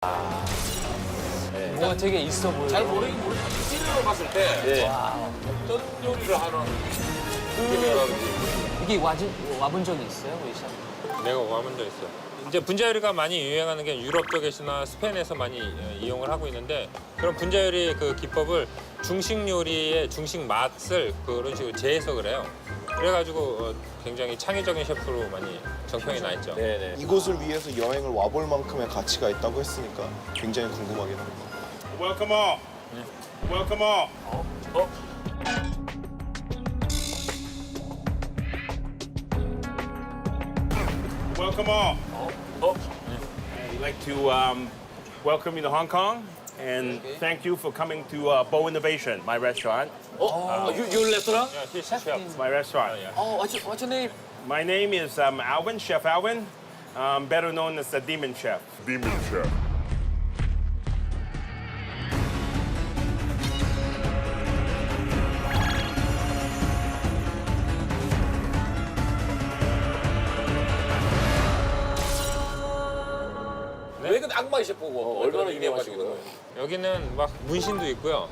뭔가 되게 있어 보여. 잘 모르긴 모르겠는데 찌르러 봤을 때 어떤 요리를 하는 느낌이라든지 이게 와본 적이 있어요, 우리 셰프? 내가 와본 적 있어. 이제 분자 요리가 많이 유행하는 게 유럽 쪽에서나 스페인에서 많이 이용을 하고 있는데 그런 분자 요리의 그 기법을 중식 요리의 중식 맛을 그런 식으로 재해석을 해요. 그래가지고 굉장히 창의적인 셰프로 많이 정평이 나 있죠. 네네. 이곳을 위해서 여행을 와볼 만큼의 가치가 있다고 했으니까 굉장히 궁금하긴 합니다. Welcome all. Welcome all. Welcome all. I'd like to welcome you to Hong Kong and thank you for coming to Bow Innovation, my restaurant. your restaurant? Yeah, he's chef. It's my restaurant. Oh, what's your name? My name is Alvin, Chef Alvin, better known as the Demon Chef. Demon Chef. 왜 근데 악마의 셰프고 얼마나 유명하시거든. 여기는 막 문신도 있고요.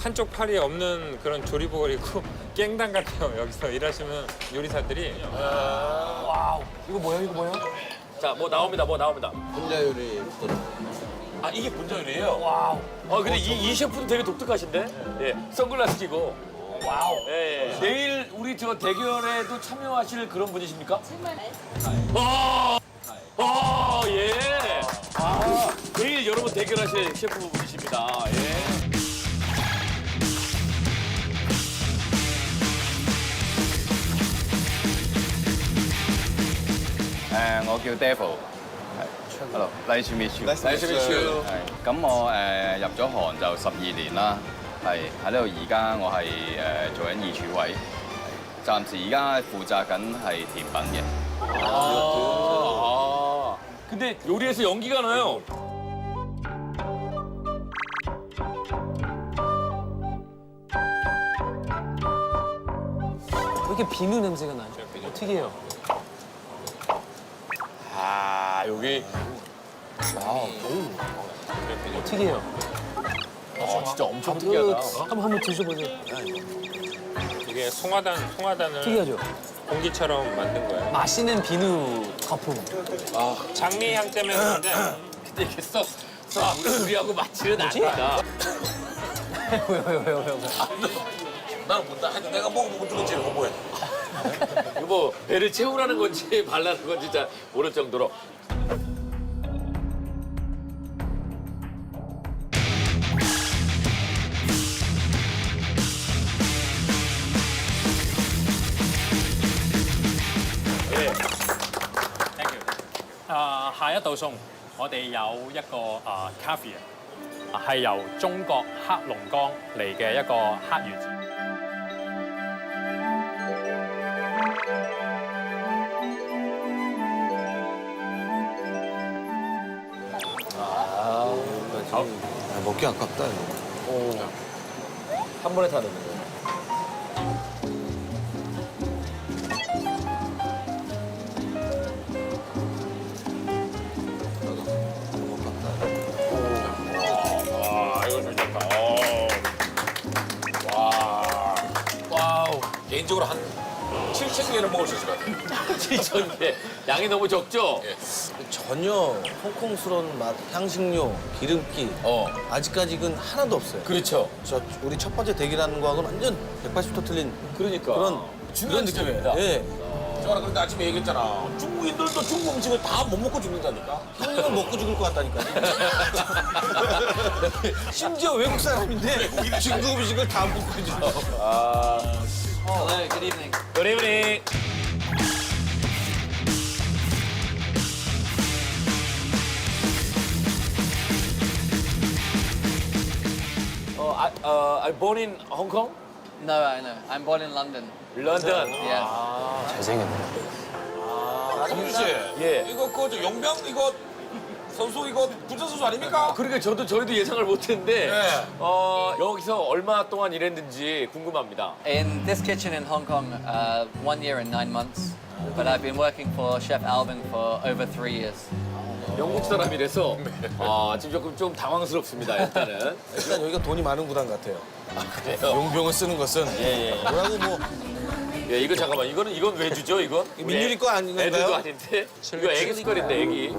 한쪽 팔이 없는 그런 조리복을 입고 깽당 같아요. 여기서 일하시는 요리사들이. 와우. 이거 뭐야, 이거 뭐야? 자, 뭐 나옵니다. 분자 요리 아, 이게 분자 요리예요? 와우. 근데 이 셰프도 되게 독특하신데? 예, 선글라스 끼고. 와우. 예, 내일 우리 저 대결에도 참여하실 그런 분이십니까? 예. 내일 여러분 대결하실 셰프분이십니다. 예.我叫 Devil，係，hello，nice to meet you。 Nice to meet you。 係，咁我入咗行就12年啦，係喺呢度而家我係做緊二廚位，係暫時而家負責緊係甜品嘅。 근데 요리에서 연기가 나요. 왜 이렇게 비누 냄새가 나죠? 어떻게 해요? 아, 여기. 어떻게 해요? 진짜 엄청 특이하다. 한번 드셔보세요. 이게 송화단을 특이하죠? 공기처럼 만든 거예요. 마시는 비누 거품. 장미향 때문에 그런데 근데 이게 썩 우리하고 맞지는 않다. 왜요? 나는 본다. 하여튼 내가 먹어보고 중에 제일 홍보해. 이거 뭐 배를 채우라는 건지 발라는 건지 잘 모를 정도로. 예. 下一道餸，我哋有一個caviar，係由中國黑龍江嚟嘅一個黑魚子。 먹기 아깝다 이거. 한 번에 다 넣는 거예요. 와, 이거 괜찮다. 와우. 개인적으로 한 7,000개는 먹을 수 있을 것 같아요. 7,000개. 양이 너무 적죠? 전혀 홍콩스러운 맛, 향신료, 기름기 아직까지 이건 하나도 없어요. 그렇죠. 우리 첫 번째 대결하는 거하고는 완전 180도 틀린 그러니까. 그런 중요한 느낌입니다. 예. 저는 그런데 아침에 얘기했잖아. 중국인들도 중국 음식을 다 못 먹고 죽는다니까. 형님은 먹고 죽을 것 같다니까. 심지어 외국 사람인데 중국 음식을 다 먹고 죽어. Good evening. Good evening. I'm born in Hong Kong, No, I know. I'm born in London. London. Yeah. 잘생겼네. 김준 씨, 예. 이거 그 용병 이거 선수 이거 부전 선수 아닙니까? 그러니까 저희도 예상을 못했는데 여기서 얼마 동안 일했는지 궁금합니다. In this kitchen in Hong Kong, 1 year and 9 months. But I've been working for Chef Alvin for over 3 years. 영국 사람이라서 지금 조금 좀 당황스럽습니다. 일단은. 일단 여기가 돈이 많은 구단 같아요. 그래요. 용병을 쓰는 것은 뭐라고 뭐 예, 이거 잠깐만. 이건 왜 주죠? 이건? 민율이 거 아닌가요? 애들도 아닌데? 이거 애기 숟갈인데 애기.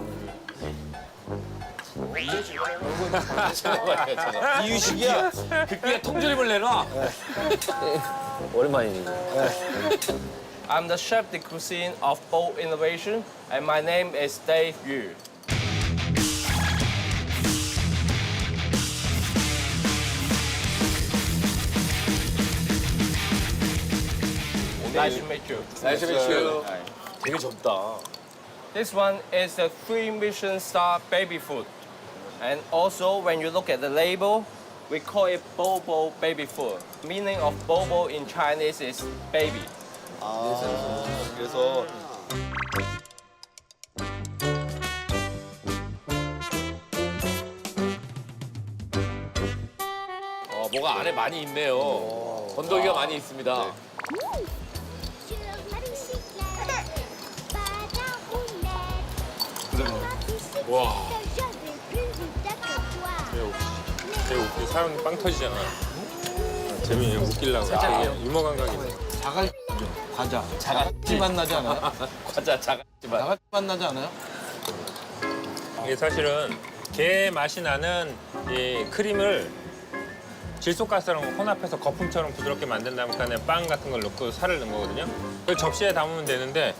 잠깐만요. 이유식이야. 극기에 통조림을 내놔. 오랜만이니까. I'm the chef de cuisine of Bold Innovation, and my name is Dave Yu. Nice to meet you. 나이스 미츠. 되게 젊다. This one is the 3 Michelin star baby food. And also, when you look at the label, we call it Bobo baby food. Meaning of Bobo in Chinese is baby. 그래서 뭐가 안에 많이 있네요. 건더기가 많이 있습니다. 와. 되게 웃기. 사람이 빵 터지잖아. 재미 웃기려고. 되게 유머 감각이 있네. 과자. 자갈치 맛 나지 않아요? 과자 자갈치만. 자갈치 맛 나지 않아요? 이게 사실은 게 맛이 나는 이 크림을 질소가스랑 혼합해서 거품처럼 부드럽게 만든 다음에 그 안에 빵 같은 걸 넣고 살을 넣은 거거든요. 그 접시에 담으면 되는데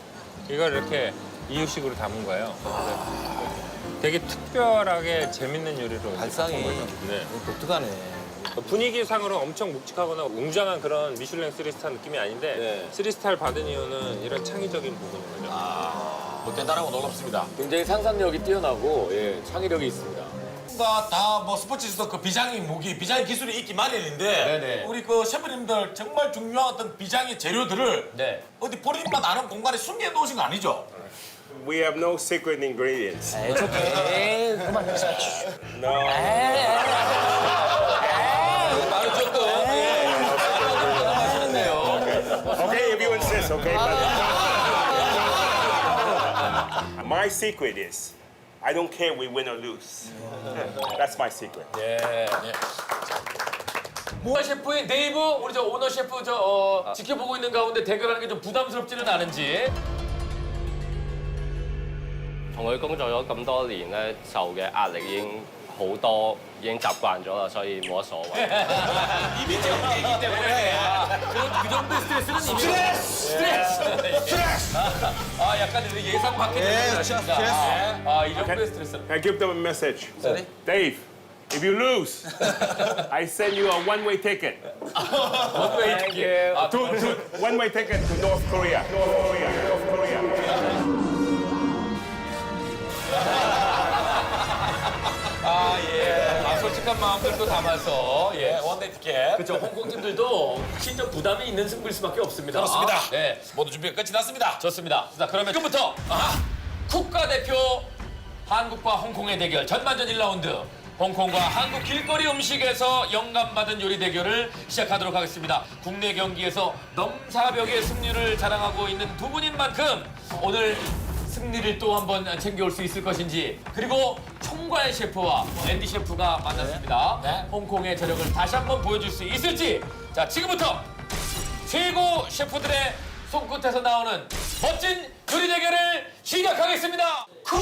이걸 이렇게 이유식으로 담은 거예요. 되게 특별하게 재밌는 요리로 발상이 바꾼 거죠. 네. 독특하네. 분위기상으로 엄청 묵직하거나 웅장한 그런 미슐랭 3스타 느낌이 아닌데 3스타를 받은 이유는 이런 창의적인 부분인 거죠. 뭐 대단하고 놀랍습니다. 굉장히 상상력이 뛰어나고 창의력이 있습니다. 다뭐 스포츠에서도 그 비장의 무기, 비장의 기술이 있기 마련인데 네네. 우리 그 셰프님들 정말 중요한 어떤 비장의 재료들을 어디 본인만 아는 공간에 숨겨 놓으신 거 아니죠? We have no secret ingredients. No. 말을 조금 Okay, everyone says okay. But my secret is I don't care we win or lose. That's my secret. 모아 셰프의 네이브 우리 저 오너 셰프 지켜보고 있는 가운데 대결하는 게 좀 부담스럽지는 않은지. 同佢工作咗咁多年咧，受嘅壓力已經好多，已經習慣咗啦，所以冇乜所謂。 이미 경기이기 때문에 그 정도의 스트레스는 스트레스. 약간 예상 밖의 대결이었습니다. 이 정도의 스트레스는. Can I give them a message? Dave, if you lose, I send you a one-way ticket. Thank you. One-way ticket to North Korea. North Korea. 솔직한 마음들도 담아서 원데이 티켓. 그렇죠. 홍콩 팀들도 진짜 부담이 있는 승부일 수밖에 없습니다. 그렇습니다. 네. 모두 준비가 끝이 났습니다. 좋습니다. 자, 그러면 지금부터 국가대표 한국과 홍콩의 대결 전반전 1라운드 홍콩과 한국 길거리 음식에서 영감받은 요리 대결을 시작하도록 하겠습니다. 국내 경기에서 넘사벽의 승률을 자랑하고 있는 두 분인 만큼 오늘 승리를 또 한번 챙겨올 수 있을 것인지 그리고 총괄 셰프와 앤디 셰프가 만났습니다. 홍콩의 저력을 다시 한번 보여줄 수 있을지 자 지금부터 최고 셰프들의 손끝에서 나오는 멋진 요리 대결을 시작하겠습니다. 쿡!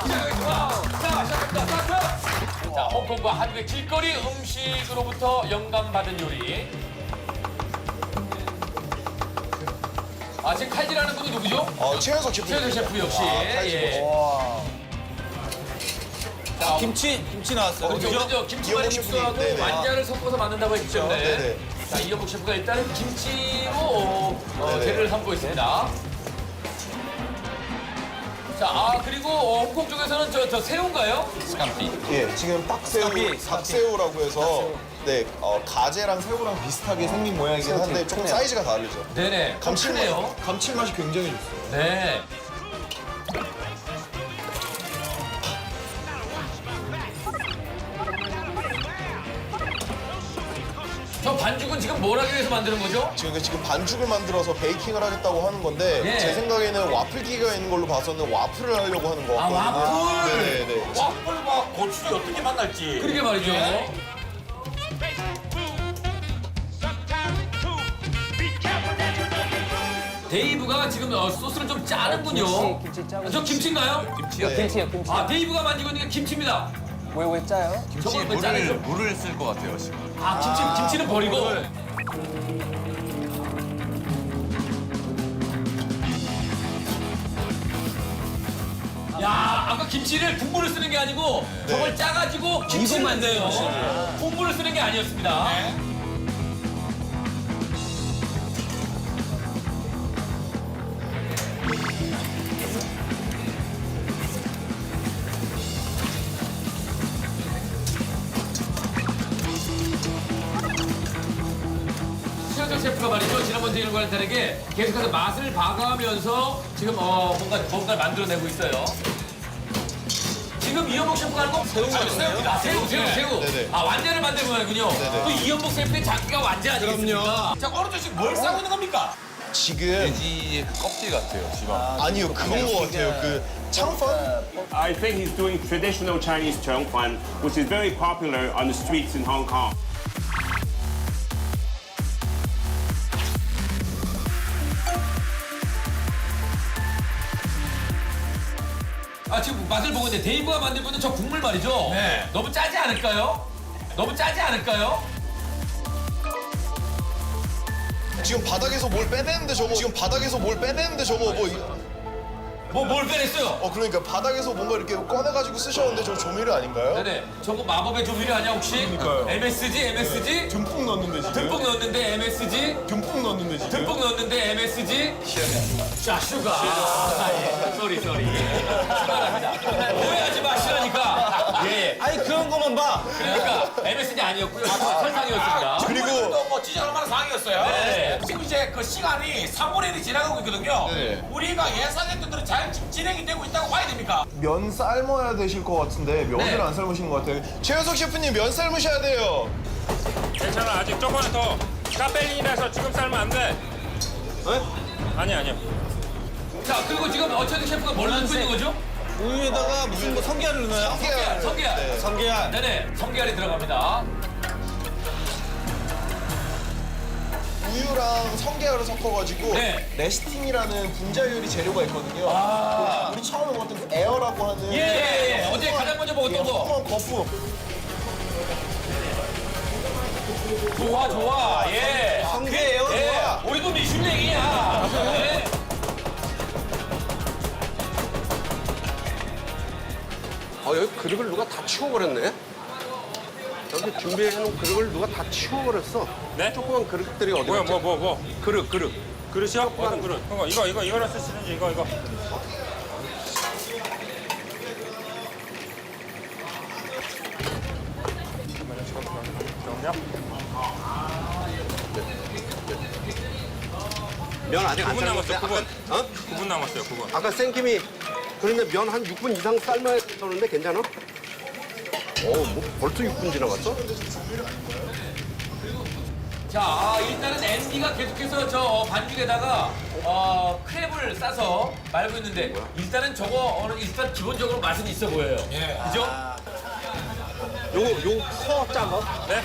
시작하겠습니다. 스타트! 자, 홍콩과 한국의 길거리 음식으로부터 영감받은 요리. 지금 칼질하는 분이 누구죠? 최현석 셰프. 최현석 셰프 역시. 자, 김치 나왔어요. 그렇죠. 김치말이 믹스하고 네네. 완자를 섞어서 만든다고 했기 때문에. 네네. 자, 이영국 셰프가 일단은 김치로 재료를 담고 있습니다. 자, 그리고 홍콩 쪽에서는 저 새우인가요? 예, 지금 닭새우라고 해서 가재랑 새우랑 비슷하게 생긴 모양이긴 한데 조금 사이즈가 다르죠. 네네. 크네요. 감칠맛이 굉장히 좋어요. 네. 저 반죽은 지금 뭘 하기 위해서 만드는 거죠? 지금 반죽을 만들어서 베이킹을 하겠다고 하는 건데 예. 제 생각에는 와플기가 있는 걸로 봐서는 와플을 하려고 하는 거 같거든요. 와플! 네네. 와플과 고추가 어떻게 만날지. 그러게 말이죠. 예. 데이브가 지금 소스를 좀 짜는군요. 김치 짜고. 저 김치인가요? 김치요, 김치요. 아, 데이브가 만지고 있는 게 김치입니다. 왜 짜요? 저걸 왜 짜내죠? 물을 쓸 것 같아요 지금. 아, 김치는 버리고. 야, 아까 김치를 국물을 쓰는 게 아니고 저걸 짜가지고 김치를 만드네요. 국물을 쓰는 게 아니었습니다. 최현정 셰프가 말이죠. 지난번 대일과는 다르게 계속해서 맛을 봐가면서 지금 뭔가를 만들어내고 있어요. 지금 이현복 셰프가 하는 거 새우입니다. 새우. 네네. 아, 완자를 만드는 거군요. 네네. 또 이현복 셰프의 장기가 완자 아니겠습니까? 자, 어느 쪽씩 뭘 싸고 있는 겁니까? 지금 돼지 껍질 같아요 지방. 아니요 그건 것 같아요. 그 창펀? I think he's doing traditional Chinese cheong fan, which is very popular on the streets in Hong Kong. 아, 지금 맛을 보고 있는데 데이브가 만들고 있는 저 국물 말이죠. 네. 너무 짜지 않을까요? 지금 바닥에서 뭘 빼내는데 저거 뭘 빼냈어요? 그러니까 바닥에서 뭔가 이렇게 꺼내가지고 쓰셨는데 저 조미료 아닌가요? 네네. 저거 마법의 조미료 아니야 혹시? 그러니까요. MSG? 듬뿍 넣었는데 지금? 듬뿍 넣었는데 MSG? 듬뿍 넣었는데 지금? 듬뿍 넣었는데 MSG? 자, 슈가. 쏘리. 슈가랍니다. 오해하지 마시라니까. 예. 아니 그런 것만 봐. 그러니까 MSG 아니었고요. 설탕이었습니다. 그리고 뭐 지적할 만한 상황이었어요. 네. 지금 이제 그 시간이 3분의 1이 지나가고 있거든요. 네. 우리가 예상했던 대로 잘 진행이 되고 있다고 봐야 됩니까? 면 삶아야 되실 것 같은데 면을 네. 안 삶으신 것 같아요. 최현석 셰프님 면 삶으셔야 돼요. 괜찮아. 아직 조금만 더. 까벨린이라서 지금 삶으면 안 돼. 아니야. 자, 그리고 지금 어차피 셰프가 뭘 넣고 있는 거죠? 우유에다가 무슨 뭐 성게알을 넣어요? 성게알. 네, 성게알. 네네. 성게알이 들어갑니다. 우유랑 성게알을 섞어가지고 네. 레스팅이라는 분자 요리 재료가 있거든요. 우리 처음에 먹었던 그 에어라고 하는 예. 어제 가장 먼저 먹었던 거. 험한 거품. 좋아. 예. 성게예요, 좋아. 우리도 미슐랭이야. 네. 여기 그릇을 누가 다 치워버렸네. 여기 준비해놓은 그릇을 누가 다 치워버렸어. 네? 조그만 그릇들이 어디 뭐야, 갔지? 뭐. 그릇. 그릇이요? 어떤 그릇? 이거나 쓰시는지 이거. 면 아직 안 9분 남았어, 삶았어요. 9분. 9분 남았어요, 9분. 아까 생김이 그런데 면 한 6분 이상 삶아야 되는데 괜찮아? 뭐 벌써 6분 지나갔어? 자, 일단은 앤디가 계속해서 저 반죽에다가 크랩을 싸서 말고 있는데 일단은 저거 일단 기본적으로 맛은 있어 보여요. 예. 그죠? 요거 커 작아? 네?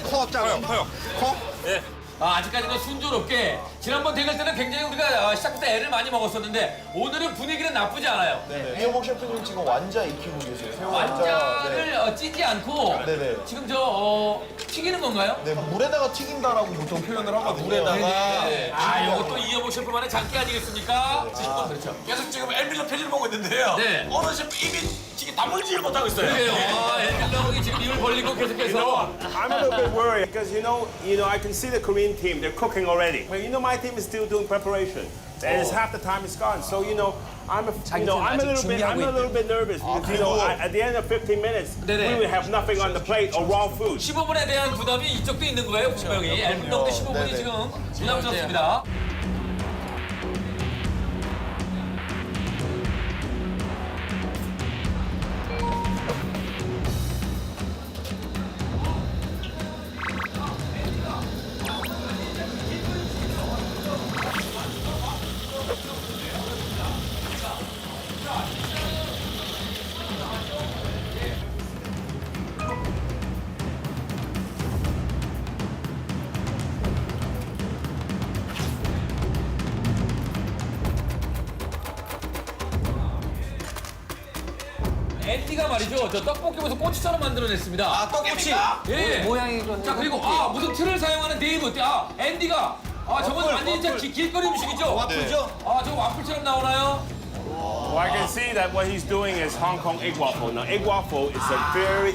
커 작아? 커요. 커? 예. 아직까지는 순조롭게 지난번 대결 때는 굉장히 우리가 시작부터 애를 많이 먹었었는데 오늘은 분위기는 나쁘지 않아요. 이현복 셰프님 지금 완자 익히고 계세요. 새우 완자를 찌지 않고 네네. 지금 튀기는 건가요? 네, 물에다가 튀긴다라고 보통 표현을 하거든요. 네네. 이것도 이현복 셰프만의 장기 아니겠습니까? 그렇죠. 계속 지금 엘밀러 표지를 보고 있는데요. 네. 어느 셰프 입이 지금 다물지를 못하고 있어요. 그래요. 앤디 지금 입을 벌리고 계속해서 I'm a little bit worried because I can see the Korean team. They're cooking already. But my team is still doing preparation. And it's half the time is gone. So I'm a little bit nervous because at the end of 15 minutes 네네. we will have nothing on the plate or raw food. 15분에 대한 부담이 이쪽도 있는 거예요, 분명히. 앨범도 15분이 네네. 지금 부담스럽습니다. 앤디가 말이죠. 저 떡볶이부터 꼬치처럼 만들어냈습니다. 아, 떡꼬치. 예. 모양이 좀. 자, 그리고 무슨 틀을 사용하는 네이버. 앤디가. 저건 완전히 진짜 길거리 음식이죠? 와플이죠? 저거 와플처럼 나오나요? Well, I can see that what he's doing is Hong Kong egg waffle. Now, egg waffle is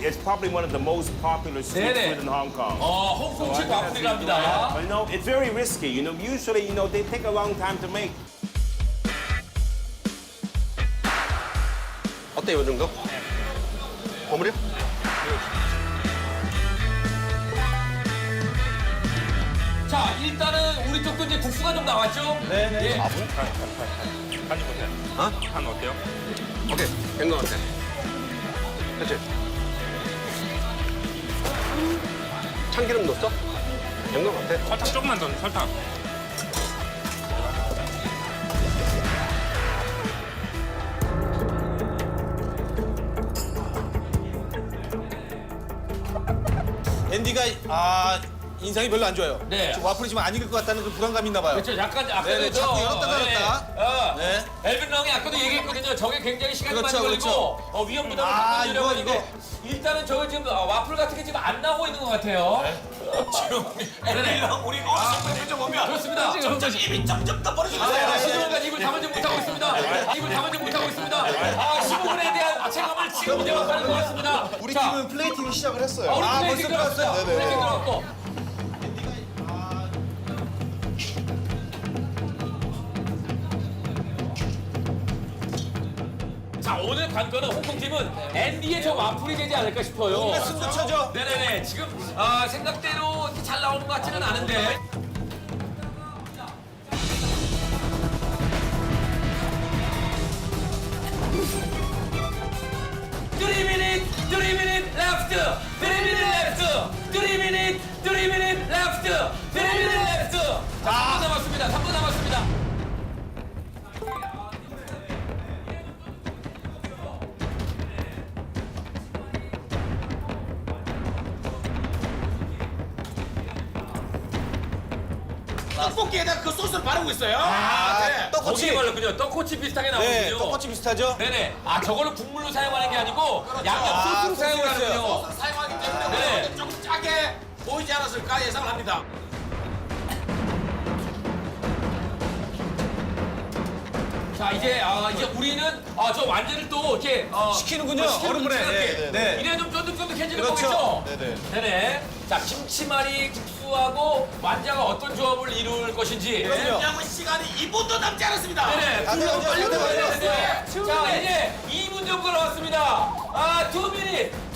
it's probably one of the most popular street food in Hong Kong. 홍콩식 와플이랍니다. But you know, it's very risky. You know, usually, you know, they take a long time to make. 어때요, 이 정도? 버무려? 자, 일단은 우리 쪽도 이제 국수가 좀 나왔죠? 네네. 예. 간이 보세요. 간 어때요? 오케이, 된 거 같아. 그치? 참기름 넣었어? 된 거 같아. 설탕 조금만 더, 설탕. 앤디가 인상이 별로 안 좋아요. 네. 지금 와플이 지금 안 익을 것 같다는 그 불안감이 있나 봐요. 그렇죠. 약간 아까도 네네, 자꾸 열었다 닫았다. 네. 엘빈 랑이 아까도 얘기했거든요. 저게 굉장히 시간이 그렇죠, 많이 걸리고 위험 부담을 갖고 하는데 일단은 저 지금 와플 같은 게 지금 안 나오고 있는 것 같아요. 지금 엘빈 랑 우리 어느 정도 보면 그렇습니다. 점점 입이 점점 더 벌어지고 있어요. 시종일관 입을 담아지 못하고 있습니다. 입을 담아지 못하고 있습니다. 시부분에 대한 체감을 지금 이제 막 하는 것 같습니다. 우리 팀은 플레이팅이 시작을 했어요. 우리 플레이팅 벌써 들어왔어요. 들어왔어요? 플레이팅 네네. 들어왔고. 자, 오늘 관건은 홍콩 팀은 앤디의 저 와플이 되지 않을까 싶어요. 승부처죠? 네네네. 지금 생각대로 이렇게 잘 나오는 것 같지는 않은데. Three minute left. 3 minute left. 3 minute left. 3 minute left. 자, 3분 남았습니다. 3분 남았습니다. 떡볶이에다 그 소스를 바르고 있어요. 네. 떡꼬치. 거기에 발랐군요. 떡꼬치 비슷하게 나오거든요. 네, 떡꼬치 비슷하죠? 네네. 저걸로 국물로 사용하는 게 아니고 양념 소스로 사용하는군요. 소스를 사용하기 때문에 네. 오늘은 조금 짜게 보이지 않았을까 예상을 합니다. 자, 이제 우리는 저 완제를 또 이렇게 식히는군요. 얼음물에. 네, 네. 이래 좀 쫀득쫀득해지는 그렇죠. 거겠죠? 네네. 네네. 자, 김치말이 국수하고 완자가 어떤 조합을 이룰 것인지. 그럼요. 남은 시간이 2분도 남지 않았습니다. 네네. 다들 빨리 다들 빨리 다들 자, 이제 2분 정도 남았습니다. 2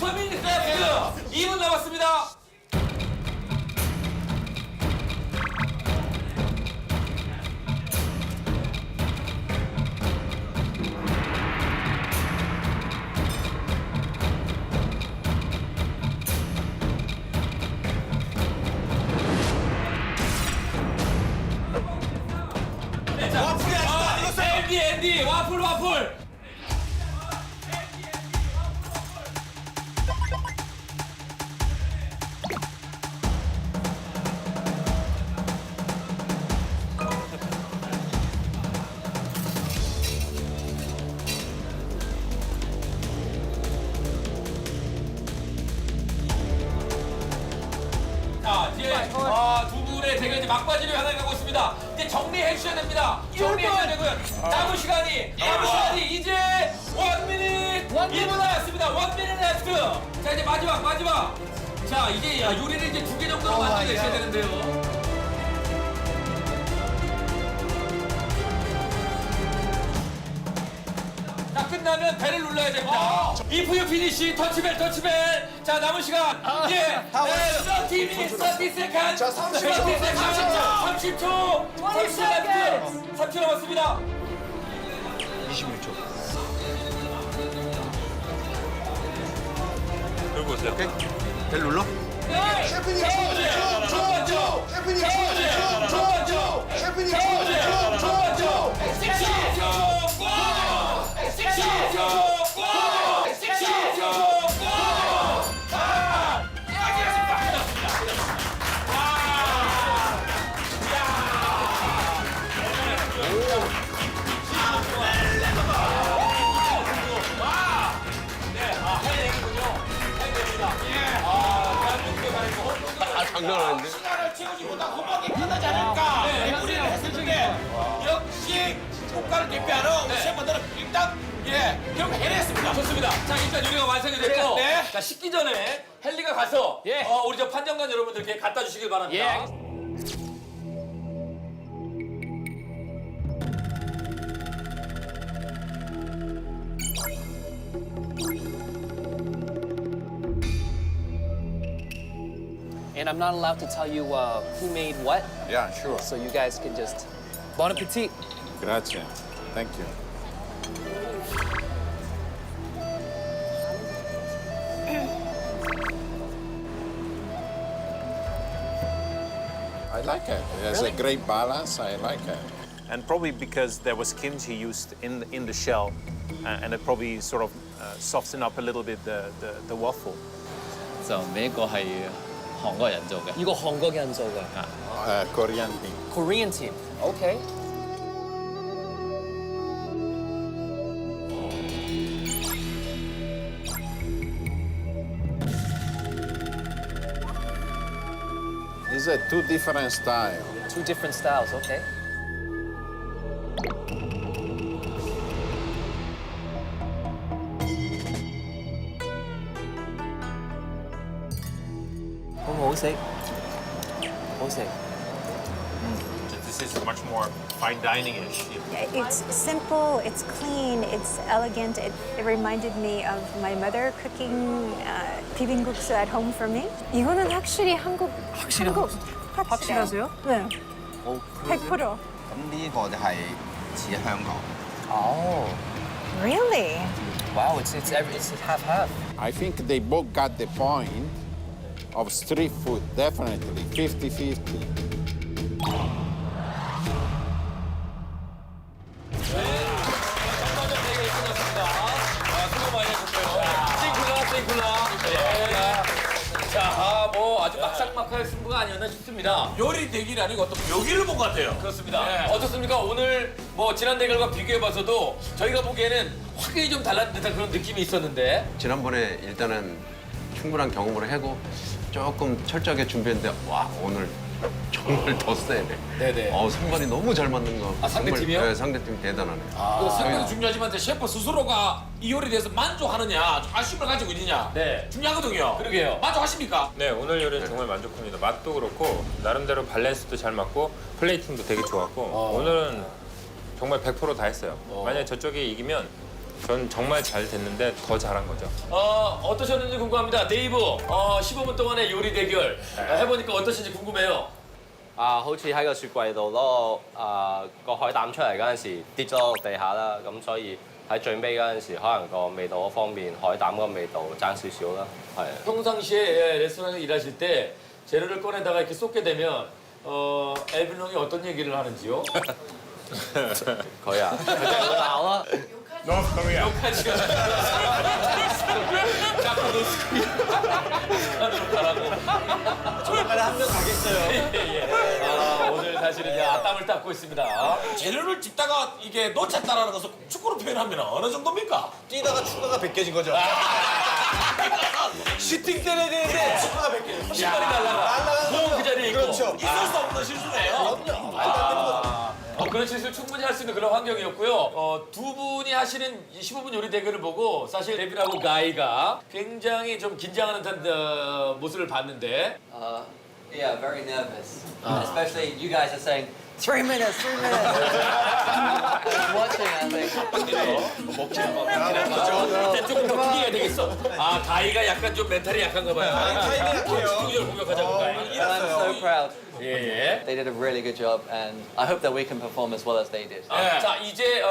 minutes left. 2분 남았습니다. 와플이 아직도 안 익었어요. 앤디 와플. 자, 이제 두 분의 대결 이제 막바지로 향해 가고 있습니다. 이제 정리해 주셔야 됩니다. 정리해 주셔야 되고요. 남은 시간이 이제 1 minute 1분 남았습니다. 1 minute left. 자, 이제 마지막. 자, 이제 요리를 이제 2개 정도로 만들어내셔야 되는데요. 자, 끝나면 벨을 눌러야 됩니다. If you finish, 터치벨. 자, 남은 시간 이제 30 minutes, 30 seconds. 자, 30초. 30초. 30초 남았습니다. 26초. 들고 오세요. 벨 눌러? 셰프님 줘! 셰프님 줘! 셰프님 줘! 장난하는데? 시간을 채우지 못한 후보기 끝나지 않을까 우리를 했었는데 역시 국가를 대표하는 우리 셰프들은 일단 결국 해냈습니다. 좋습니다. 자, 일단 요리가 완성이 됐고. 네. 자, 식기 전에 헨리가 가서 우리 저 판정관 여러분들께 갖다 주시길 바랍니다. And I'm not allowed to tell you who made what, Yeah, sure. so you guys can just... Bon appetit. Grazie. Thank you. I like it. There's a great balance. I like it. And probably because there was kimchi used in the shell, and it probably sort of softened up a little bit the waffle. 就呢個係韓國人做嘅。 이거 한국에 안 적어. Korean thing. Korean team. Okay. These are two different styles. Two different styles. Okay.好食，好食。 This is much more fine dining-ish. It's simple, it's clean, it's elegant. It reminded me of my mother cooking 비빔국수 at home for me. 이거는 확실히 한국 확실하세요? 네. 100%. 咁呢個就係似香港。 Oh. Really? Wow, it's half-half. I think they both got the point of street food, definitely 50-50. 자, 뭐 아주 막상막하의 승부가 아니었나 싶습니다. 요리 대결이 아니고 어떤 묘기를 본 것 같아요. 그렇습니다. 네. 어떻습니까? 오늘 뭐 지난 대결과 비교해봐서도 저희가 보기에는 확연히 좀 달라진 듯한 그런 느낌이 있었는데 지난번에 일단은 충분한 경험을 하고 조금 철저하게 준비했는데 와 오늘 정말 더 세네. 네네. 선발이 너무 잘 맞는 거. 아, 상대팀이요? 네, 상대팀 대단하네. 그 상당히 중요하지만 셰프 스스로가 이 요리에 대해서 만족하느냐, 아쉬움을 가지고 있느냐 중요하거든요. 그러게요. 만족하십니까? 네, 오늘 요리는 정말 만족합니다. 맛도 그렇고 나름대로 밸런스도 잘 맞고 플레이팅도 되게 좋았고 오늘은 정말 100% 다 했어요. 만약에 저쪽이 이기면 전 정말 잘 됐는데 더 잘한 거죠. 어떠셨는지 궁금합니다. 데이브, 15분 동안의 요리 대결 해보니까 어떠신지 궁금해요. 好似喺個雪櫃度攞個海膽出嚟嗰陣時跌咗落地下啦，咁所以喺最尾嗰陣時，可能個味道嗰方面，海膽個味道爭少少啦，係。 평상시에 레스토랑에 일하실 때 재료를 꺼내다가 이렇게 쏟게 되면 엘빈 형이 어떤 얘기를 하는지요? 佢啊，佢就會鬧啦。 North Korea. 욕하지요. 자꾸 노스코리아로 가라고. 조만간에 한 명 가겠어요. 예. 오늘 사실은 이제 땀을 닦고 있습니다. 재료를 집다가 이게 놓쳤다라는 것을 축구로 표현하면 어느 정도입니까? 뛰다가 추가가 벗겨진 거죠. 슈팅 때려야 되는데 추가가 벗겨진 신발이 날라가. 공 그 자리에 있고. 그렇죠. 있을 수 없는 실수네요. 그런 실수를 충분히 할 수 있는 그런 환경이었고요. 두 분이 하시는 15분 요리 대결을 보고 사실 데빈하고 가이가 굉장히 좀 긴장하는 듯한 모습을 봤는데 Yeah, very nervous. Especially you guys are saying 3 minutes, 3 minutes. I was watching, I think. 먹지는 마. 이제 조금 더 크게 해야 되겠어. 가이가 약간 좀 멘탈이 약한가 봐요. 타임이 약해요. 집중력을 공격하자고 가이. I'm so proud. 예. They did a really good job, and I hope that we can perform as well as they did. 자, 이제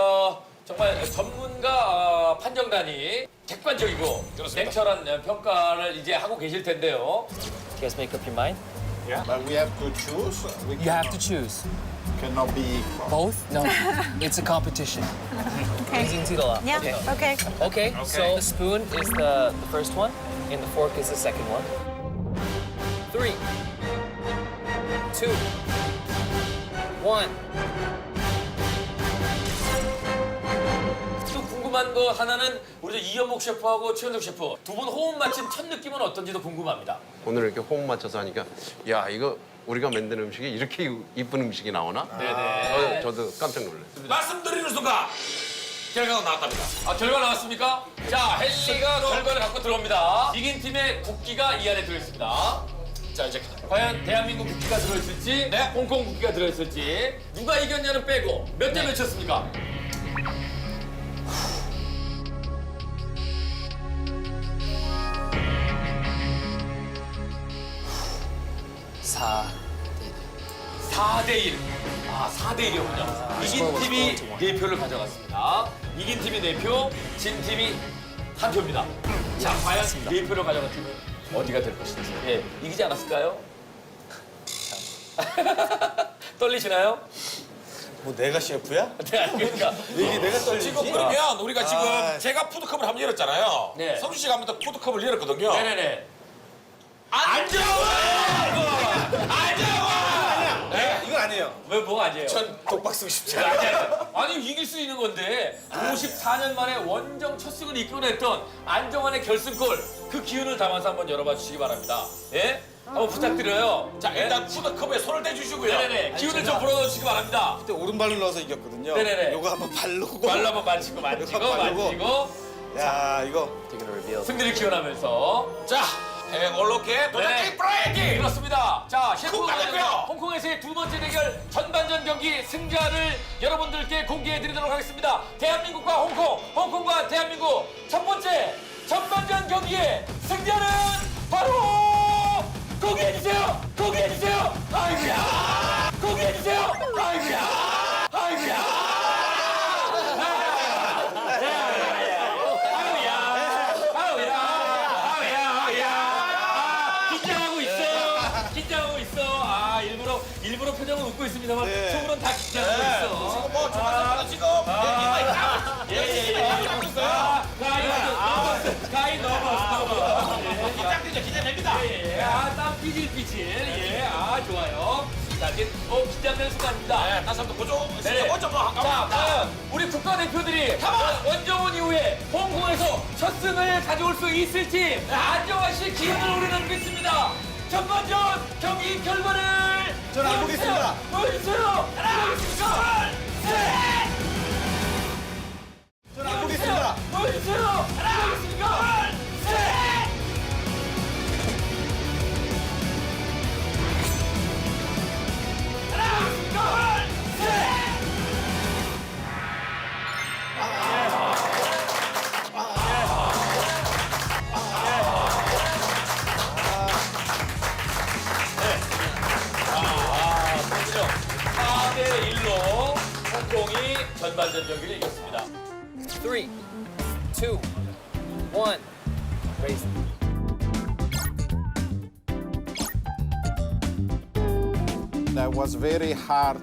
정말 전문가 판정단이 객관적이고 냉철한 평가를 이제 하고 계실 텐데요. You guys make up your mind? Yeah. But we have to choose. You have to choose. Cannot be equal. Both? No. It's a competition. Yeah, okay. Okay, so the spoon is the first one, and the fork is the second one. 3, 2, 1. 궁금한 거 하나는 우리 이연복 셰프하고 최현석 셰프 두 분 호흡 맞힌 첫 느낌은 어떤지도 궁금합니다. 오늘 이렇게 호흡 맞춰서 하니까 야 이거 우리가 만든 음식이 이렇게 이쁜 음식이 나오나? 네네. 저도 깜짝 놀랐어요. 말씀드리는 순간 결과가 나왔답니다. 아, 결과 나왔습니까? 자, 헨리가 결과를 갖고 들어옵니다. 이긴 팀의 국기가 이 안에 들어있습니다. 자, 이제 과연 대한민국 국기가 들어있을지, 홍콩 국기가 들어있을지, 누가 이겼냐는 빼고 몇 대 몇이었습니까? 사. 4대1. 아, 4대1이었군요. 이긴 팀이 4표를 가져갔습니다. 이긴 팀이 4표, 진 팀이 1표입니다. 자, 과연 4표를 가져간 팀은 어디가 될 것인지. 예, 이기지 않았을까요? 떨리시나요? 뭐 내가 셰프야? 네, 그러니까. 이게 내가 떨리지? 지금 그러면 우리가 지금 제가 푸드컵을 한번 열었잖아요. 네. 성준 씨가 한번 푸드컵을 열었거든요. 네네네. 안정환! 이건 아니에요. 왜 뭐가 아니에요? 전 독박 쓰고 싶지 않아요. 아니 이길 수 있는 건데 54년 만에 원정 첫 승을 이끌어냈던 안정환의 결승골 그 기운을 담아서 한번 열어봐 주시기 바랍니다. 예? 한번 부탁드려요. 자, 일단 푸드컵에 손을 대주시고요. 네네네. 기운을 좀 불어넣으시기 바랍니다. 그때 오른발로 넣어서 이겼거든요. 네네네. 요거 한번 발로. 발로 한번 만지고 야, 이거. 승리를 기원하면서 자, 해외 언론계 도전지 브라이티! 그렇습니다. 자, 셰프 국가대표! 홍콩에서의 두 번째 대결 전반전 경기 승자를 여러분들께 공개해드리도록 하겠습니다. 대한민국과 홍콩, 홍콩과 대한민국 첫 번째 전반전 경기의 승자는 바로 공개해주세요! 공개해주세요! 아이고야! 공개해주세요! 아이고야! 아이고야! 일부러 표정은 웃고 있습니다만 속으로는 다 긴장하고 있어. 지금 뭐 조만간 지금 가이 넘었어. 긴장되죠, 긴장됩니다. 땀 삐질삐질. 좋아요. 자, 이제 긴장되는 순간입니다. 네, 다시 한번 보죠. 네. 먼저 뭐 자, 과연 우리 국가대표들이 원정원 이후에 홍콩에서 첫 승을 가져올 수 있을지 안정환 씨 기운을 우려놓겠습니다. 전반전 경기 결과를 저는 안 보겠습니다. 보여주세요. 하나, 둘, 셋. 저는 안 보겠습니다. 보여주세요. 하나, 둘, 셋. 하나, 둘, 셋. 그렇죠. 4대1로 홍콩이 전반전 경기를 이겼습니다. 3, 2, 1. Raise. That was very hard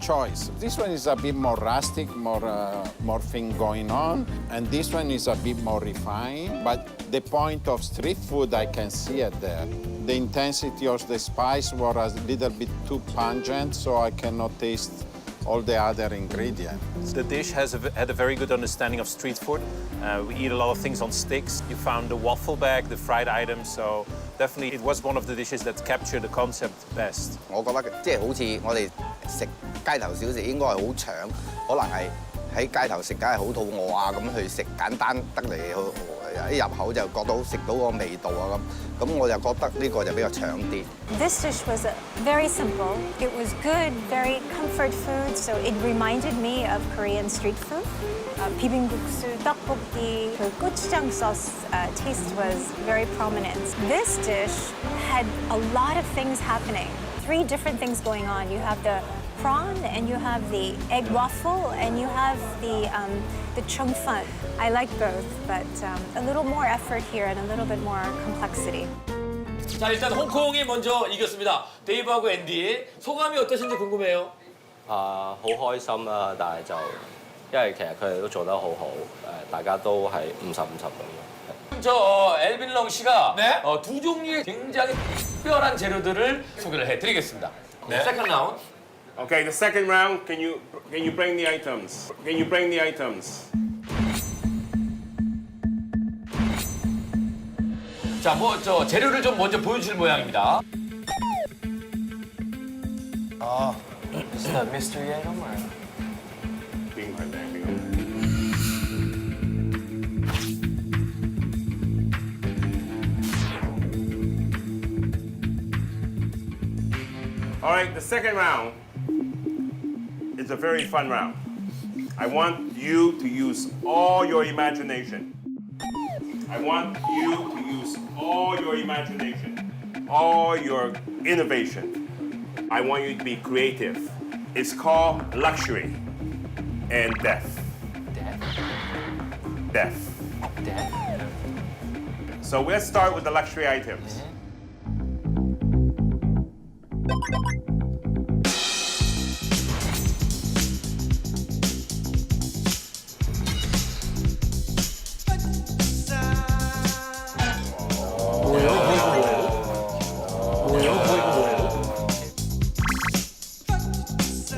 choice. This one is a bit more rustic, more thing going on, and this one is a bit more refined. But the point of street food, I can see it there. The intensity of the spice was a little bit too pungent, so I cannot taste all the other ingredients. The dish had a very good understanding of street food. We eat a lot of things on sticks. You found the waffle bag, the fried items, so definitely it was one of the dishes that captured the concept best. 我覺得即係好似我哋食街頭小食應該係好搶，可能係喺街頭食梗係好肚餓啊，咁去食簡單得嚟，一入口就覺到食到個味道啊咁我就覺得呢個就比較搶啲。This dish was very simple. It was good, very comfort food, so it reminded me of Korean street food. 비빔국수, 떡볶이, the gochujang sauce taste was very prominent. This dish had a lot of things happening. 3 different things going on. You have the prawn, and you have the egg waffle, and you have the chung fun. I like both, but a little more effort here and a little bit more complexity. 자, 일단 홍콩이 먼저 이겼습니다. 데이브하고 앤디 소감이 어떠신지 궁금해요. 好開心啊！但係就因為其實佢哋都做得好好，大家都係50-50咁樣。 저 엘빈 렁 씨가 두 종류의 굉장히 특별한 재료들을 소개를 해드리겠습니다. 세컨드 라운드 Okay, the second round, can you bring the items? Can you bring the items? 자, 뭐 저 재료를 좀 먼저 보여주실 모양입니다. Is that mystery item or? Being my bag. All right, the second round is a very fun round. I want you to use all your imagination. I want you to use all your imagination, all your innovation. I want you to be creative. It's called luxury and death. Death. Death. So let's start with the luxury items.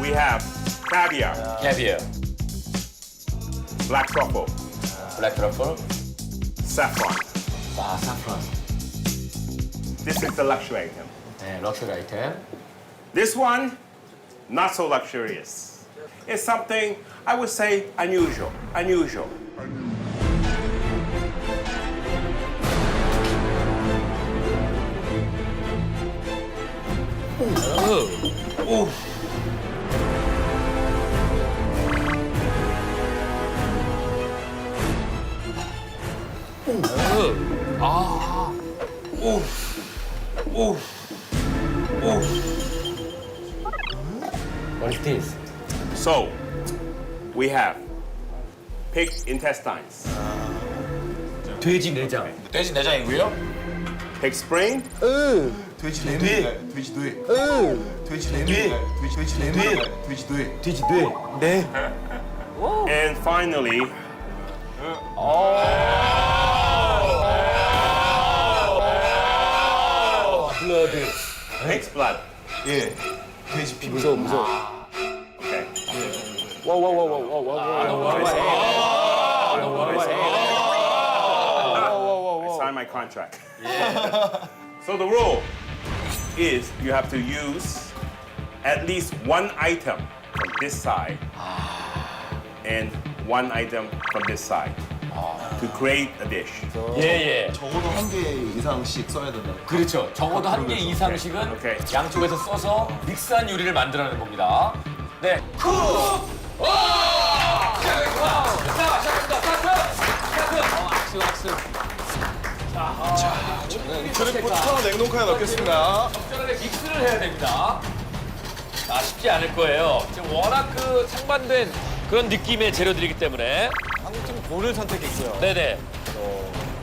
We have caviar, 캐비어, black truffle, 블랙 트러플, saffron. 아, 사프란. This is the luxury item. 네, 럭셔리 아이템. This one, not so luxurious. It's something I would say unusual. Unusual. 오. 아. 오. 오. 오. What is this? So, we have pig intestines, 돼지 내장. 돼지 내장이고요. pig spring, 돼지 뇌. 돼지 뇌. 돼지 뇌. 돼지 뇌. 돼지 뇌. 돼지 뇌. 네. and finally, 블러드. pig's blood. 예. 돼지 피. 무서워. Okay. I signed my contract. So the rule is you have to use at least one item from this side and one item from this side to create a dish. 예, 예. 적어도 한 개 이상씩 써야 된다. 그렇죠. 적어도 한 개 이상씩은 오케이. 양쪽에서 써서 믹스한 요리를 만들어내는 겁니다. 네. 쿡! 와! 자, 시작합니다. 스타트! 스타트! 트리프부터 냉동칸에 넣겠습니다. 적절하게 믹스를 해야 됩니다. 아, 쉽지 않을 거예요. 지금 워낙 그 상반된 그런 느낌의 재료들이기 때문에. 한국팀은 골을 선택했고요. 네네.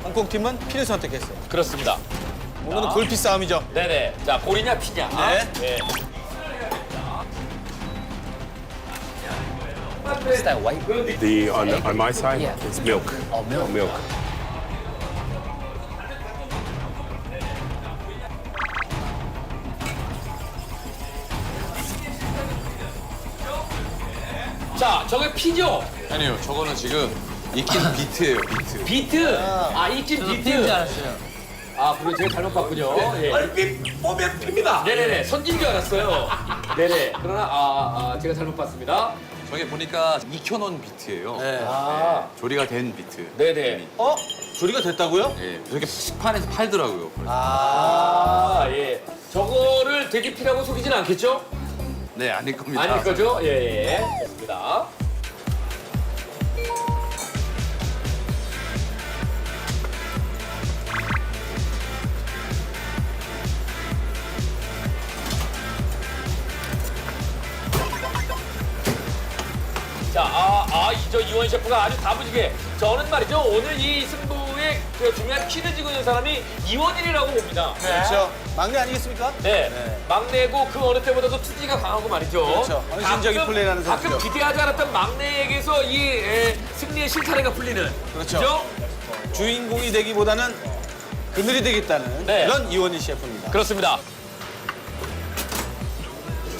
홍콩팀은 피를 선택했어요. 그렇습니다. 오늘은 골피 싸움이죠. 네네. 자, 골이냐 피냐. 네. 네. Is that white? On my side, Yeah. it's milk. Oh, milk. Milk. 자, 저게 피죠? 아니요, 저거는 지금 익힌 비트예요, 비트. 비트. 아, 익힌 비트. 피인 줄 알았어요. 아, 그럼 제가 잘못 봤군요. 예. 얼핏 보면 핍니다. 네네네. 선진 줄 알았어요. 네네. 그러나 제가 잘못 봤습니다. 저게 보니까 익혀놓은 비트예요. 아, 조리가 된 비트. 네네. 조리가 됐다고요? 예, 저게 식판에서 팔더라고요. 그래서. 아, 예. 저거를 돼지피라고 속이진 않겠죠? 네, 아닐 겁니다. 아닐 거죠? 예, 예. 됐습니다. 자, 저 이원 셰프가 아주 다부지게. 저는 말이죠, 오늘 이 승부의 그 중요한 키를 쥐고 있는 사람이 이원일이라고 봅니다. 그렇죠. 막내 아니겠습니까? 네. 막내고 그 어느 때보다도 투지가 강하고 말이죠. 그렇죠. 헌신적인 플레이를 하는 가끔 선수죠. 기대하지 않았던 막내에게서 이 승리의 실타래가 풀리는. 그렇죠. 주인공이 되기보다는 그늘이 되겠다는 네. 그런 이원희 셰프입니다. 그렇습니다.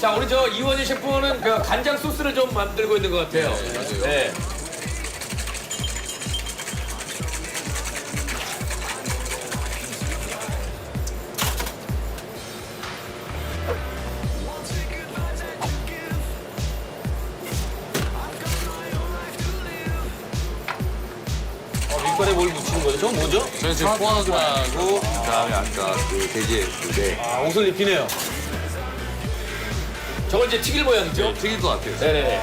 자, 우리 저 이원희 셰프는 그 간장 소스를 좀 만들고 있는 것 같아요. 네. 밀가루에 뭘 묻히는 거죠? 저건 뭐죠? 저는 지금 포화그라고 그다음에 아까 그 돼지인데 아, 옷을 입히네요. 저건 이제 튀길 모양이죠? 네, 튀길 것 같아요. 네네네.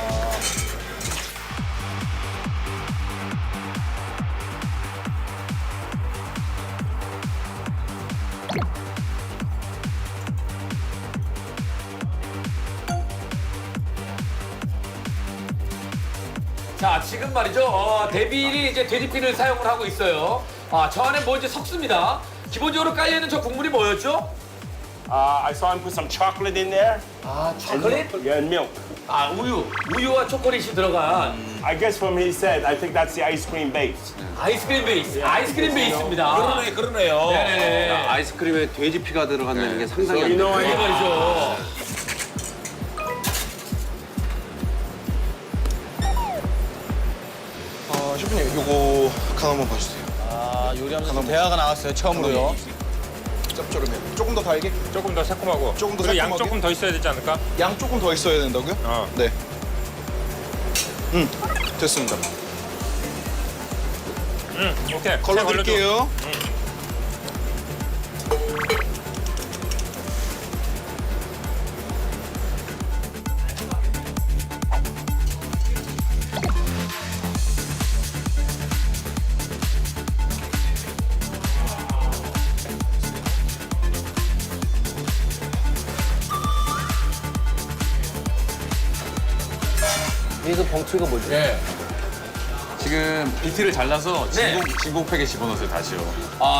자, 지금 말이죠. 데빌이 이제 돼지핀을 사용을 하고 있어요. 저 안에 뭐 이제 섞습니다. 기본적으로 깔려있는 저 국물이 뭐였죠? I saw him put some chocolate in there. chocolate? Yeah, and milk. 우유와 초콜릿이 들어간. I guess from he said, I think that's the ice cream base. 아이스크림 베이스. 아이스크림 베이스입니다. 그러네요. 네네. 아이스크림에 돼지 피가 들어간다는 게 상상이 안 So, you know, 돼요. 이게 말이죠. 셰프님 요거 간 한번 봐주세요. 아, 요리하면서 대화가 나왔어요, 처음으로요. 짭조름해요. 조금 더 달게? 조금 더 새콤하고. 조금 더 그리고 양 새콤하게? 조금 더 있어야 되지 않을까? 양 조금 더 있어야 된다고요? 네. 됐습니다. 오케이. 걸러 자, 걸러줘. 드릴게요. 이거 봉투가 뭐죠? 네. 지금 비트를 잘라서 네. 진공팩에 집어넣었어요, 다시요.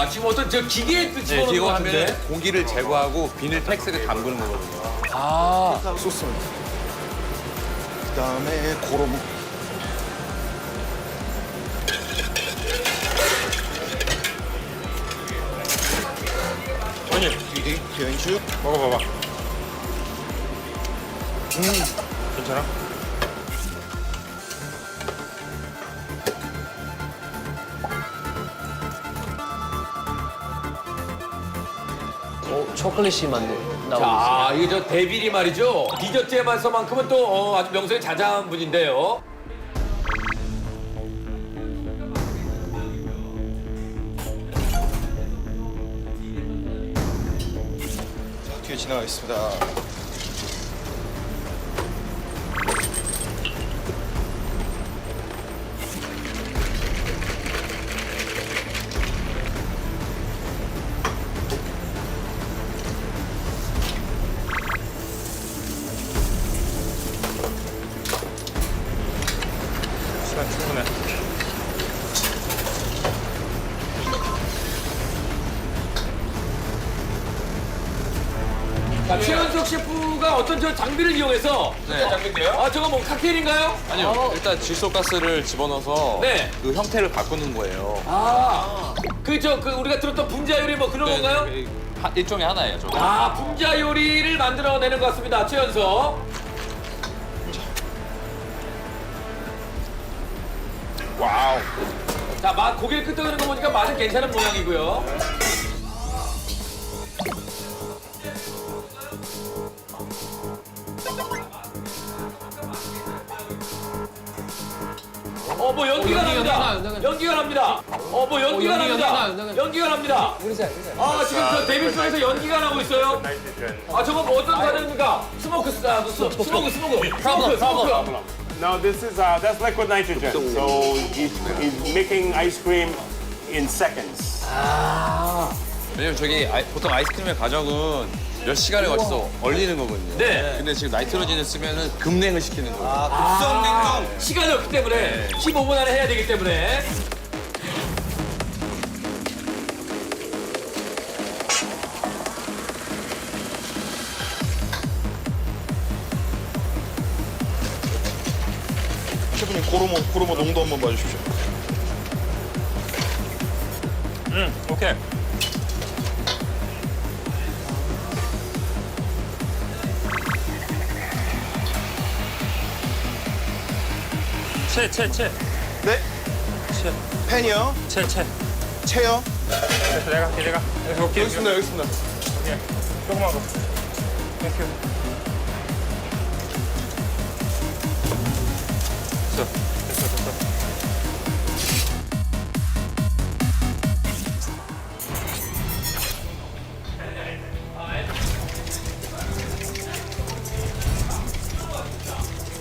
지금 어떤 저 기계에 또 집어넣는 이거 것 같은데. 하면 공기를 제거하고 비닐 팩스에 담그는 거거든요. 소스입니다. 그다음에 고로모. 원님, 비현죽. 먹어봐봐. 괜찮아? 초콜릿이 나오고 자, 이게 저 데빌이 말이죠. 디저트에 맞서만큼은 또 아주 명성이 자자한 분인데요. 자, 뒤에 지나가겠습니다. 시간 충분해. 자, 최현석 셰프가 어떤 저 장비를 이용해서 네. 장비인데요? 저거 뭐 칵테일인가요? 아니요, 일단 질소가스를 집어넣어서 네. 그 형태를 바꾸는 거예요. 우리가 들었던 분자 요리 뭐 그런 건가요? 일종의 하나예요, 저거. 분자 요리를 만들어내는 것 같습니다. 최현석. 와우. 자, 고기를 끄떡이는 거 보니까 맛은 괜찮은 모양이고요. 뭐 연기가 납니다. 연기가 납니다. 뭐 연기가 납니다. 연기가 납니다. 지금 저 데빌 쪽에서 연기가 나고 있어요. 저거 뭐 어떤 과정입니까? 스모크. No, this is that's liquid nitrogen. So he's making ice cream in seconds. 왜냐면 저기 보통 아이스크림의 과정은 몇 시간에 걸쳐서 얼리는 거거든요. 네. 근데 지금 나이트로진을 쓰면은 급냉을 시키는 거예요. 급성 냉동. 시간이 없기 때문에 15분 안에 해야 되기 때문에. 셰프님 고로모 농도 한번 봐주십시오. 오케이. 채. 네. 채. 팬이요. 채. 채요. 그래서 내가 할게. 여기 있습니다. 오케이. 조그만 거. 땡큐. 됐어.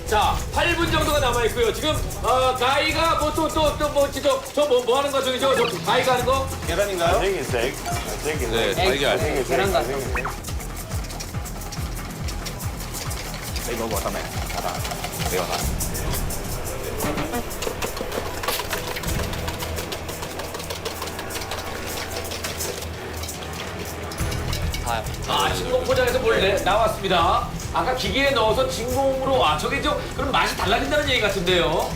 자, 8분 정도가 남아 있고요. 지금 가이가 뭐 하는 거 중이죠? 저 가이가 하는 거? 계란인가요? I think it's egg. 네, 달걀. 계란 같은 이거 뭐 하면 알아. 내가 나. 진공 포장해서 몰래 나왔습니다. 아까 기계에 넣어서 진공으로 저게 그럼 맛이 달라진다는 얘기 같은데요.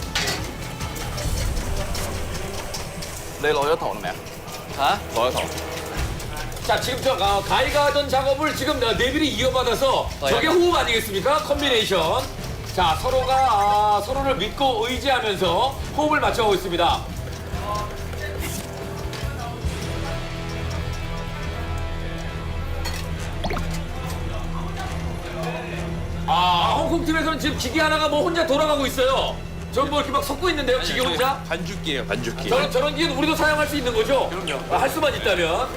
네, 넣어요, 더 넣으면. 넣어요, 더. 자, 지금 가이가 하던 작업을 지금 네빌이 이어받아서 저게 호흡 아니겠습니까? 컨비네이션. 자, 서로가 서로를 믿고 의지하면서 호흡을 맞춰가고 있습니다. 홍콩 팀에서는 지금 기계 하나가 뭐 혼자 돌아가고 있어요. 전 뭐 이렇게 막 섞고 있는데요, 기계 혼자? 반죽기예요, 반죽기. 저런 기계는 우리도 사용할 수 있는 거죠? 그럼요. 할 수만 있다면.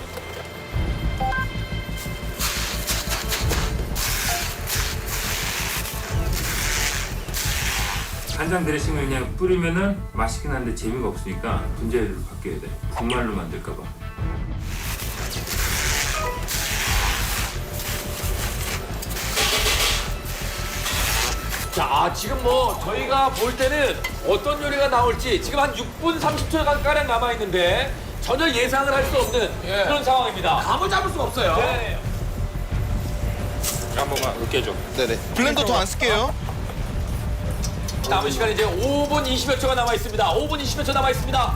간장 드레싱을 그냥 뿌리면은 맛있긴 한데 재미가 없으니까 분자율을 바뀌어야 돼. 분말로 만들까 봐. 자, 지금 뭐 저희가 볼 때는 어떤 요리가 나올지 지금 한 6분 30초 가량 남아 있는데 전혀 예상을 할 수 없는 그런 상황입니다. 감을 잡을 수가 없어요. 네. 한 번만 으깨줘. 네네. 블렌더 더 안 쓸게요. 남은 시간 이제 5분 20여 초가 남아 있습니다. 5분 20여 초 남아 있습니다.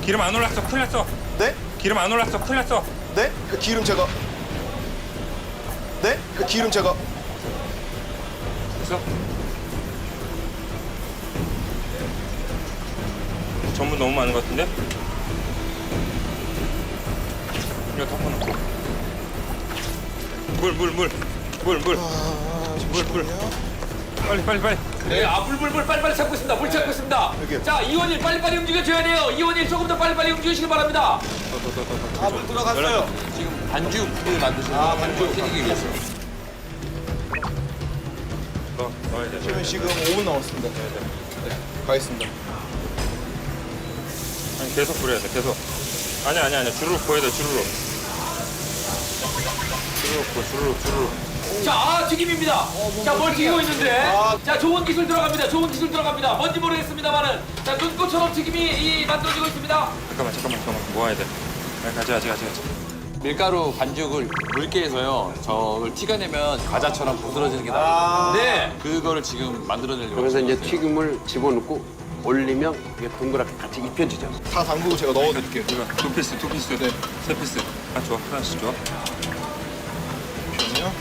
기름 안 올랐어. 큰일 났어. 네? 기름 안 올랐어. 큰일 났어. 네? 그 기름 제가. 네? 그 기름 제가. 됐어? 전분 너무 많은 것 같은데? 이거 덮어놓고. 물. 빨리. 네, 물 빨리빨리 찾고 있습니다. 물 찾고 있습니다. 자, 이원일 빨리빨리 움직여줘야 돼요. 이원일 조금 더 빨리빨리 움직이시기 바랍니다. 물 들어갔어요. 지금 반죽을 만드시는 거. 반죽 튀기기 위해서. 넣어야 돼. 그러면 지금 5분 남았습니다. 네. 가겠습니다. 아니, 계속 뿌려야 돼. 계속. 아니야. 주르륵 보여야 돼. 주르륵 부어. 자, 튀김입니다. 자, 뭘 튀기고 있는데. 자, 좋은 기술 들어갑니다. 뭔지 모르겠습니다만은. 자, 눈꽃처럼 튀김이 만들어지고 있습니다. 잠깐만. 모아야 돼. 가자. 밀가루 반죽을 묽게 해서요. 저걸 튀겨내면 과자처럼 부스러지는 게 나와요. 네. 그거를 지금 만들어내려고. 그래서 이제 튀김을 집어넣고 올리면 이게 동그랗게 같이 입혀지죠. 다 담그고 제가 넣어드릴게요. 두 피스. 네. 세 피스. 좋아. 하나씩 좋아. 잠시만요.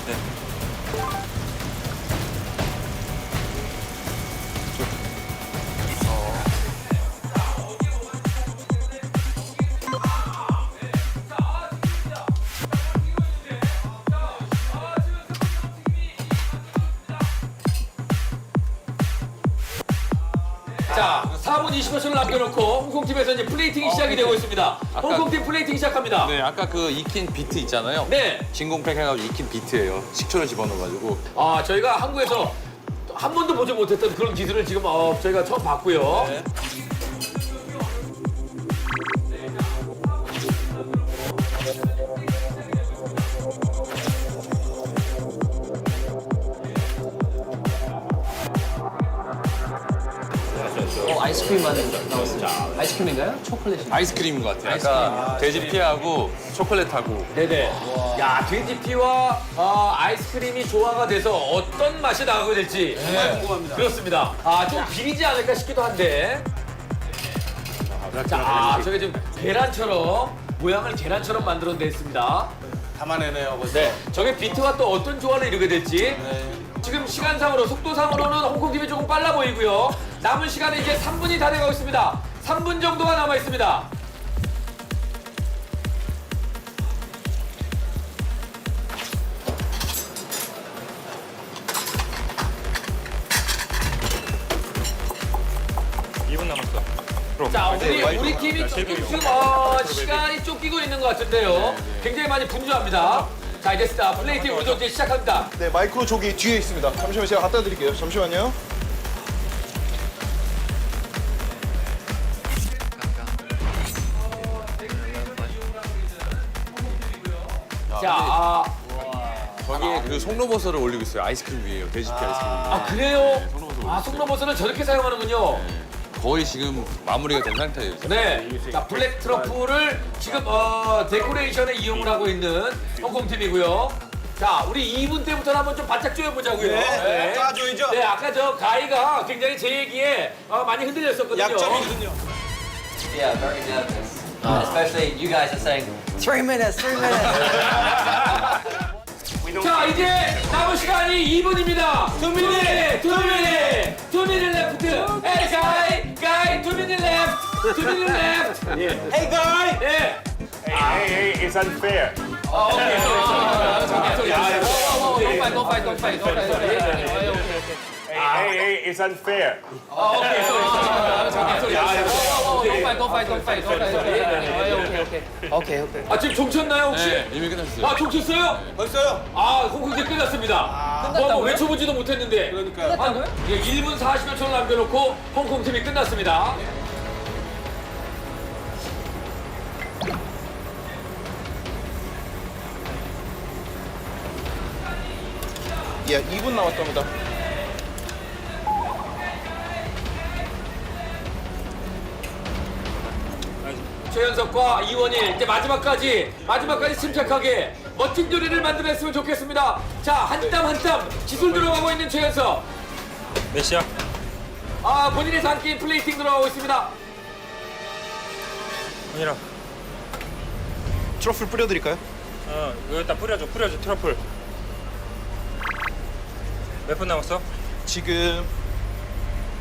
네. 자, 4분 20초를 남겨놓고 홍콩팀에서 이제 플레이팅이 시작이 되고 있습니다. 홍콩팀 플레이팅 시작합니다. 네, 아까 그 익힌 비트 있잖아요. 네. 진공팩 해가지고 익힌 비트예요. 식초를 집어넣어가지고. 저희가 한국에서 한 번도 보지 못했던 그런 기술을 지금 저희가 처음 봤고요. 네. 아이스크림 안에 나왔습니다. 아이스크림인가요? 초콜릿인가요? 아이스크림인 것 같아요. 아까 돼지피하고 초콜릿하고. 네네. 야, 돼지피와 아이스크림이 조화가 돼서 어떤 맛이 나가게 될지 정말 궁금합니다. 그렇습니다. 좀 비리지 않을까 싶기도 한데. 자, 저게 지금 계란처럼 모양을 계란처럼 만들어냈습니다. 담아내네요, 벌써. 네, 저게 비트가 또 어떤 조화를 이루게 될지. 지금 시간상으로, 속도상으로는 홍콩팀이 조금 빨라 보이고요. 남은 시간은 이제 3분이 다 돼가고 있습니다. 3분 정도가 남아 있습니다. 자, 우리 팀이 조금 지금 시간이 쫓기고 있는 것 같은데요. 굉장히 많이 분주합니다. 자, 이제 플레이팅 운동 이제 시작합니다. 네, 마이크로 저기 뒤에 있습니다. 잠시만 제가 갖다 드릴게요. 잠시만요. 자, 저기에 그 송로버섯을 올리고 있어요. 아이스크림 위에요. 돼지피 아이스크림 위에. 아, 그래요? 아, 송로버섯을 저렇게 사용하는군요. 거의 지금 마무리가 된 상태예요. 네. 자, 블랙 트러플을 지금 데코레이션에 이용을 하고 있는 홍콩 팀이고요. 자, 우리 2분 때부터는 한번 좀 바짝 쪼여보자고요. 네. 쪼여줘야죠. 네, 아까 저 가이가 굉장히 제 얘기에 많이 흔들렸었거든요. 약점이거든요. Yeah, very nervous. Especially you guys are saying 3 minutes, 3 minutes. 자, 이제 남은 시간이 2분입니다. 2 minutes, 2 minutes, 2 minutes left. Hey, guy, 2 minutes left, 2 minutes left. Hey, guy! 예. Hey, it's unfair. Okay, sorry. Don't fight. Hey, it's unfair. Okay, sorry. Okay. 아, 지금 종쳤나요, 혹시? 네, 이미 끝났어요. 아, 종쳤어요? 벌써요? 아, 홍콩 이제 끝났습니다. 뭐 외쳐보지도 못했는데. 그러니까요. 끝났다고요? 1분 40여 초를 남겨놓고 홍콩 팀이 끝났습니다. 예, 2분 남았답니다. 최현석과 이원일 이제 마지막까지 침착하게 멋진 요리를 만들어냈으면 좋겠습니다. 자, 한 땀 한 땀 기술 들어가고 있는 최현석. 몇 시야? 아, 본인의 장기인 플레이팅 들어가고 있습니다. 아니라. 트러플 뿌려드릴까요? 여기다 뿌려줘 트러플. 몇 분 남았어? 지금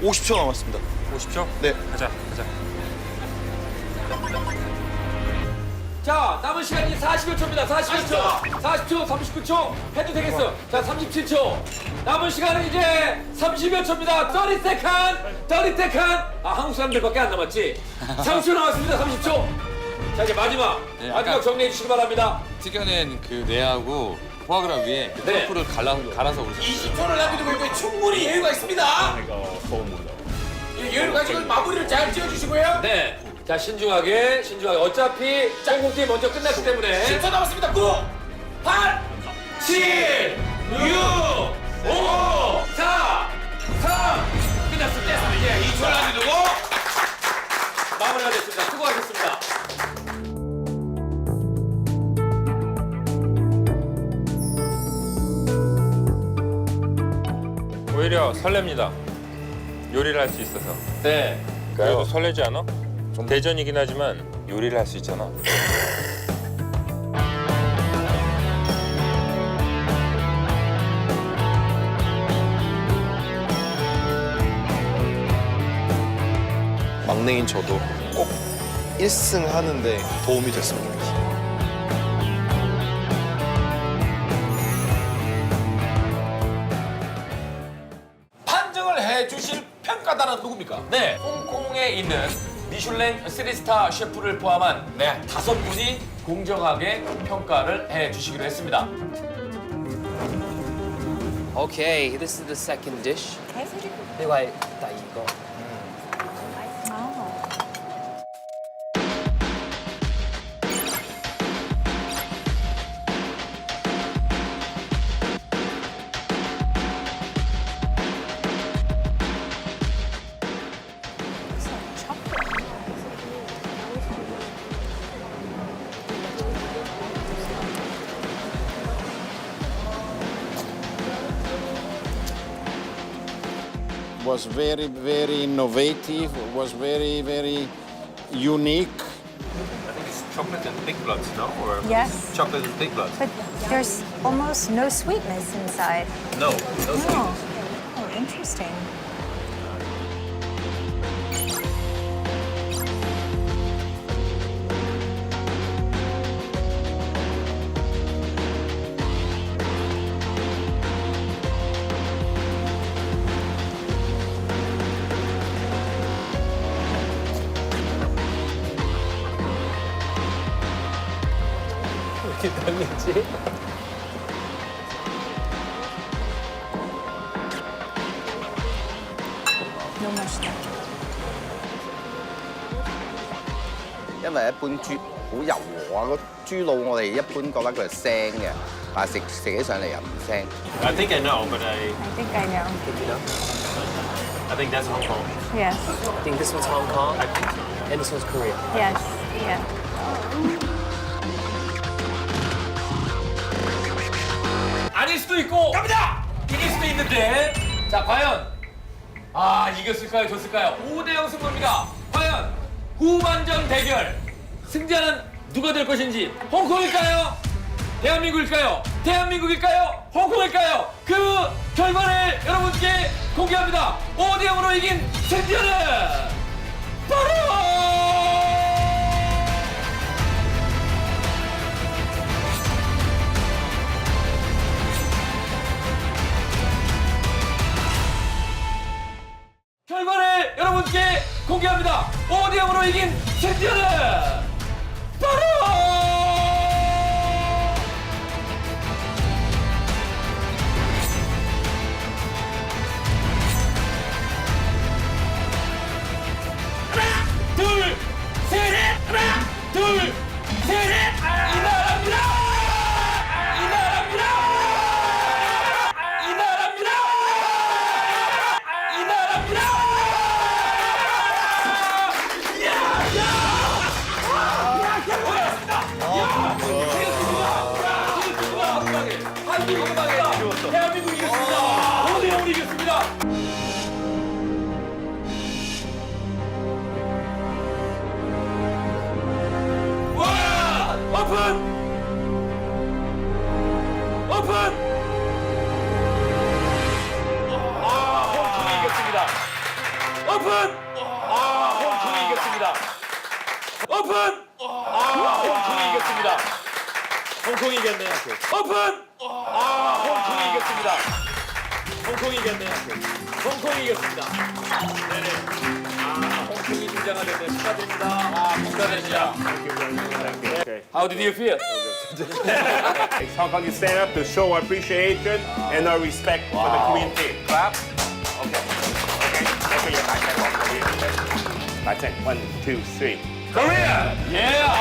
50초 남았습니다. 50초? 네. 가자. 자, 남은 시간이 40여 초입니다. 40초, 39초 해도 되겠어. 자, 37초. 남은 시간은 이제 30여 초입니다. 30세컨. 아, 한국 사람들밖에 안 남았지. 30초 남았습니다. 30초. 자, 이제 마지막 아까 정리해 주시기 바랍니다. 튀겨낸 그 뇌하고 포아그라 위에 그 네. 트러플을 갈아서 올렸어요. 20초를 남기고 있고 충분히 여유가 있습니다. 이 여유 가지고 마무리를 잘 지어주시고요. 네. 자, 신중하게. 어차피 짱공팀이 먼저 끝났기 때문에. 10초 남았습니다. 9, 8, 7, 6, 5, 4, 3. 끝났습니다. 예, 2초를 남겨두고 마무리가 됐습니다. 수고하셨습니다. 오히려 설렙니다. 요리를 할 수 있어서. 네. 그래도 설레지 않아? 대전이긴 하지만 요리를 할 수 있잖아. 막내인 저도 꼭 1승 하는데 도움이 됐으면 좋겠어요. 판정을 해주실 평가단은 누굽니까? 네. 홍콩에 있는 미슐랭 3스타 셰프를 포함한 5분이 공정하게 평가를 해 주시기로 했습니다. Okay, this is the second dish. Okay. 呢個係第二個。 Was very innovative, was very unique. I think it's chocolate and pig bloods, no? Or Yes. chocolate and pig bloods. But there's almost no sweetness inside. No, no No. sweetness. Oh, interesting. 이렇게 달리지? 너무 맛있다. 因為一般豬好柔和啊，個豬腦我哋一般覺得佢係腥嘅，但係食起上嚟又唔腥。 I think I know, but I think I know. I think that's Hong Kong. Yes. I think this one's Hong Kong. And this one's Korea. Yes. Yeah. 아닐 수도 있고 갑니다! 이길 수도 있는데 자 과연 이겼을까요 졌을까요? 5대0 승부입니다. 과연 후반전 대결 승자는 누가 될 것인지 홍콩일까요? 대한민국일까요? 대한민국일까요? 홍콩일까요? 그 결과를 여러분께 공개합니다. 5대0으로 이긴 승자는 바로 결과를 여러분께 공개합니다. 5대0으로 이긴 승자는 바로 하나, 둘, 셋, 하나, 둘, 셋, 이 나라입니다. 이 나라입니다. 이 나라입니다. 이 나라입니다. 한국 건강에 대한민국 이겼습니다. 5대0으로 이겼습니다. 와! 오픈! 오픈! 홍콩이 이겼습니다. 오픈! 홍콩이 이겼습니다. 오픈! 홍콩이 이겼습니다. 홍콩이 이겼네. 오픈! 홍콩이 이겼습니다. 홍콩이 이겼네. 홍콩이 이겼습니다. 네네. 홍콩이 등장하게 됐네. 축하드립니다. 축하드립니다. How did you feel? Hong Kong, you stand up to show our appreciation and our respect for the Korean team. Clap. Okay. Okay, your back check. 1, 2, 3. Korea! Yeah!